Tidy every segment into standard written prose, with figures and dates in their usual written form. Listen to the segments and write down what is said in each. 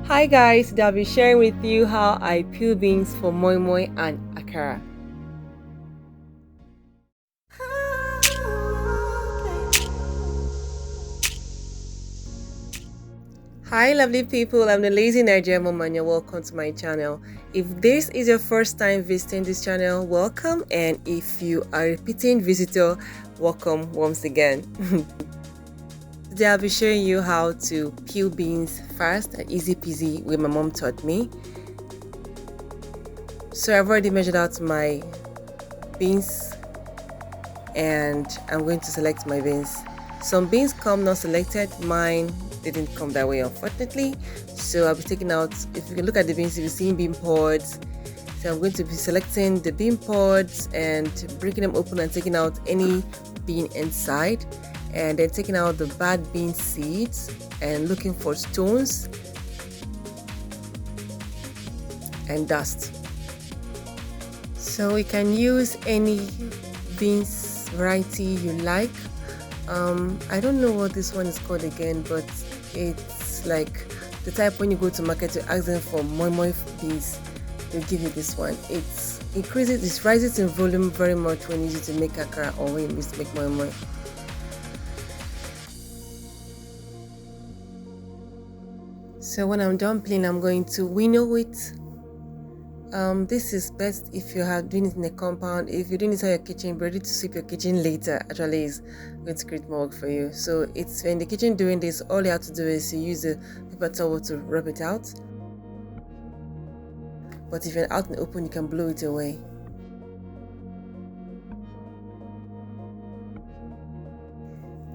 Hi guys, today I'll be sharing with you how I peel beans for moimoi and akara. Hi lovely people, I'm the lazy Nigerian mom and you're welcome to my channel. If this is your first time visiting this channel, welcome, and if you are a repeating visitor, welcome once again. Today I'll be showing you how to peel beans fast and easy peasy way my mom taught me. So I've already measured out my beans and I'm going to select my beans. Some beans come not selected, mine didn't come that way unfortunately, so I'll be taking out, if you can look at the beans, you'll be seeing bean pods. So I'm going to be selecting the bean pods and breaking them open and taking out any bean inside, and then taking out the bad bean seeds and looking for stones and dust. So you can use any beans variety you like. I don't know what this one is called again, but it's like the type when you go to market to ask them for moimoi beans, they'll give you this one. It rises in volume very much when you use it to make akara or when you use it to make moimoi. So when I'm done peeling, I'm going to winnow it. This is best if you are doing it in a compound. If you're doing it in your kitchen, be ready to sweep your kitchen later. Actually, is going to create more work for you. So it's in the kitchen doing this. All you have to do is you use the paper towel to rub it out. But if you're out in the open, you can blow it away.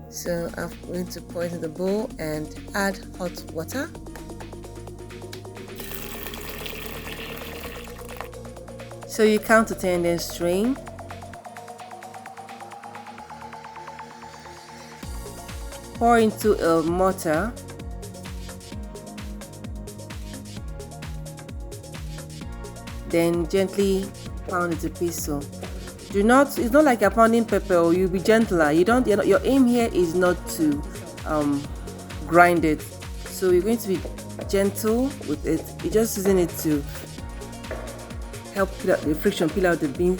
So I'm going to pour it in the bowl and add hot water. So you count to 10, then strain. Pour into a mortar. Then gently pound it to pieces. It's not like you're pounding pepper, or you'll be gentler. Your aim here is not to grind it. So you're going to be gentle with it. You're just using it to help peel out the friction, peel out the bean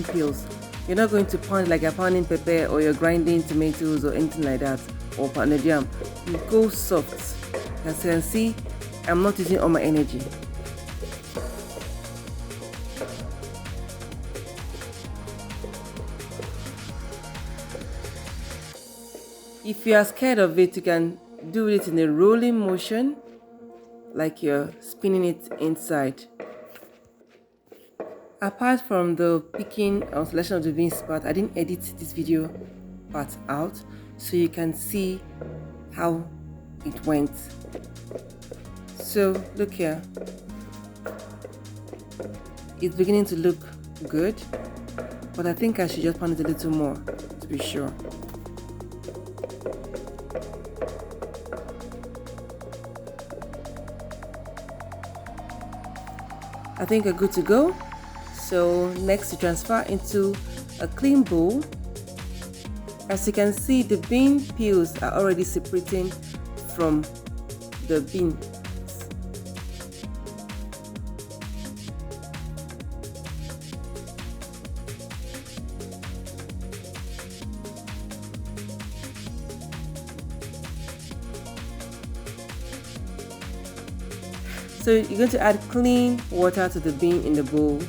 peels. You're not going to pound like you're pounding pepper or you're grinding tomatoes or anything like that, or pounded jam. You go soft. As you can see, I'm not using all my energy. If you are scared of it, you can do it in a rolling motion, like you're spinning it inside. Apart from the picking or selection of the beans part, I didn't edit this video part out, so you can see how it went. So look here, it's beginning to look good, but I think I should just pound it a little more to be sure. I think we're good to go. So next, to transfer into a clean bowl. As you can see, the bean peels are already separating from the bean. So you're going to add clean water to the bean in the bowl.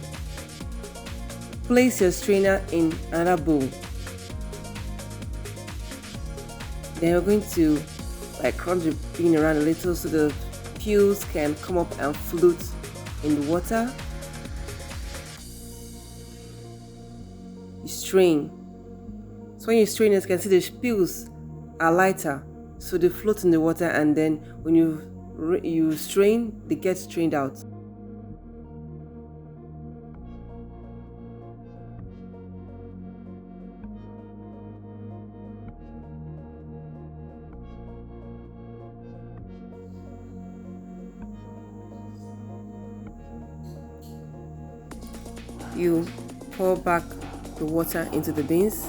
Place your strainer in another bowl. Then you're going to crunch the bean around a little so the peels can come up and float in the water. You strain. So when you strain, as you can see, the peels are lighter, so they float in the water, and then when you strain, they get strained out. You pour back the water into the beans.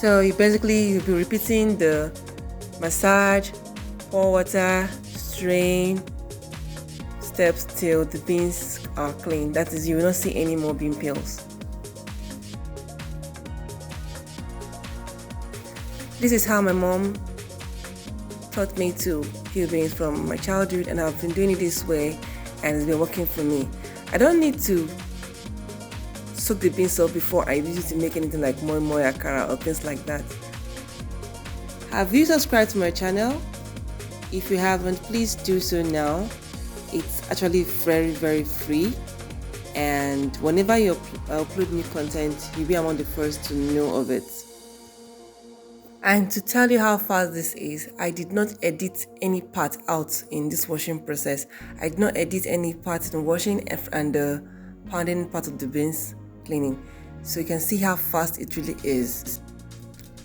So you'll be repeating the massage, pour water, strain steps till the beans are clean. That is, you will not see any more bean peels. This is how my mom taught me to peel beans from my childhood, and I've been doing it this way and it's been working for me. I don't need to soak the beans up before I use it to make anything like moimoi, akara or things like that. Have you subscribed to my channel? If you haven't, please do so now. It's actually very, very free, and whenever you upload new content, you'll be among the first to know of it. And to tell you how fast this is, I did not edit any part out in this washing process. I did not edit any part in washing and the pounding part of the beans cleaning. So you can see how fast it really is.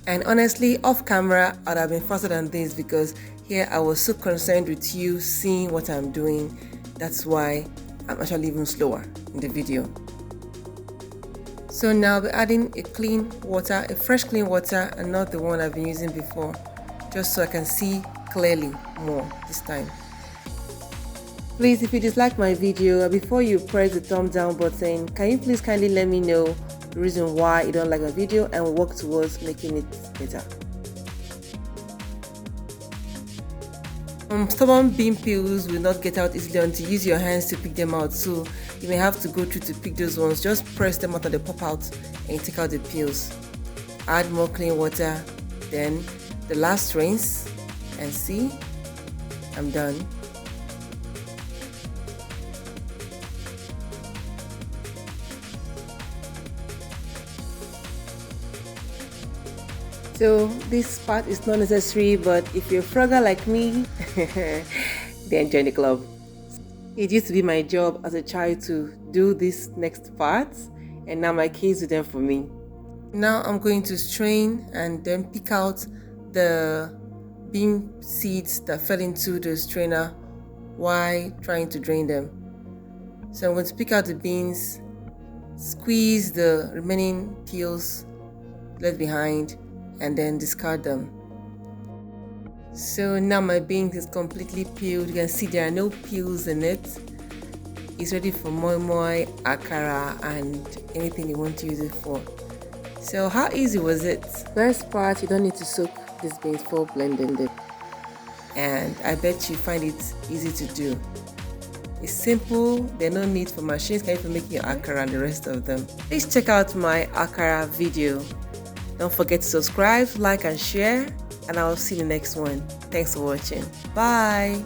And honestly, off camera, I'd have been faster than this, because here I was so concerned with you seeing what I'm doing. That's why I'm actually even slower in the video. So now I'll be adding a fresh clean water, and not the one I've been using before, just so I can see clearly more this time. Please, if you dislike my video, before you press the thumb down button, can you please kindly let me know the reason why you don't like my video, and we'll work towards making it better. Stubborn bean peels will not get out easily until you use your hands to pick them out, so you may have to go through to pick those ones. Just press them out and they pop out and take out the peels. Add more clean water, then the last rinse, and see, I'm done. So this part is not necessary, but if you're a frogger like me, then join the club. It used to be my job as a child to do this next part, and now my kids do them for me. Now I'm going to strain and then pick out the bean seeds that fell into the strainer while trying to drain them. So I'm going to pick out the beans, squeeze the remaining peels left behind, and then discard them. So now my beans is completely peeled. You can see there are no peels in it. It's ready for moimoi, akara, and anything you want to use it for. So how easy was it? First part, you don't need to soak these beans for blending them, and I bet you find it easy to do. It's simple. There's no need for machines. Can you make your akara and the rest of them? Please check out my akara video. Don't forget to subscribe, like, and share, and I'll see you in the next one. Thanks for watching. Bye.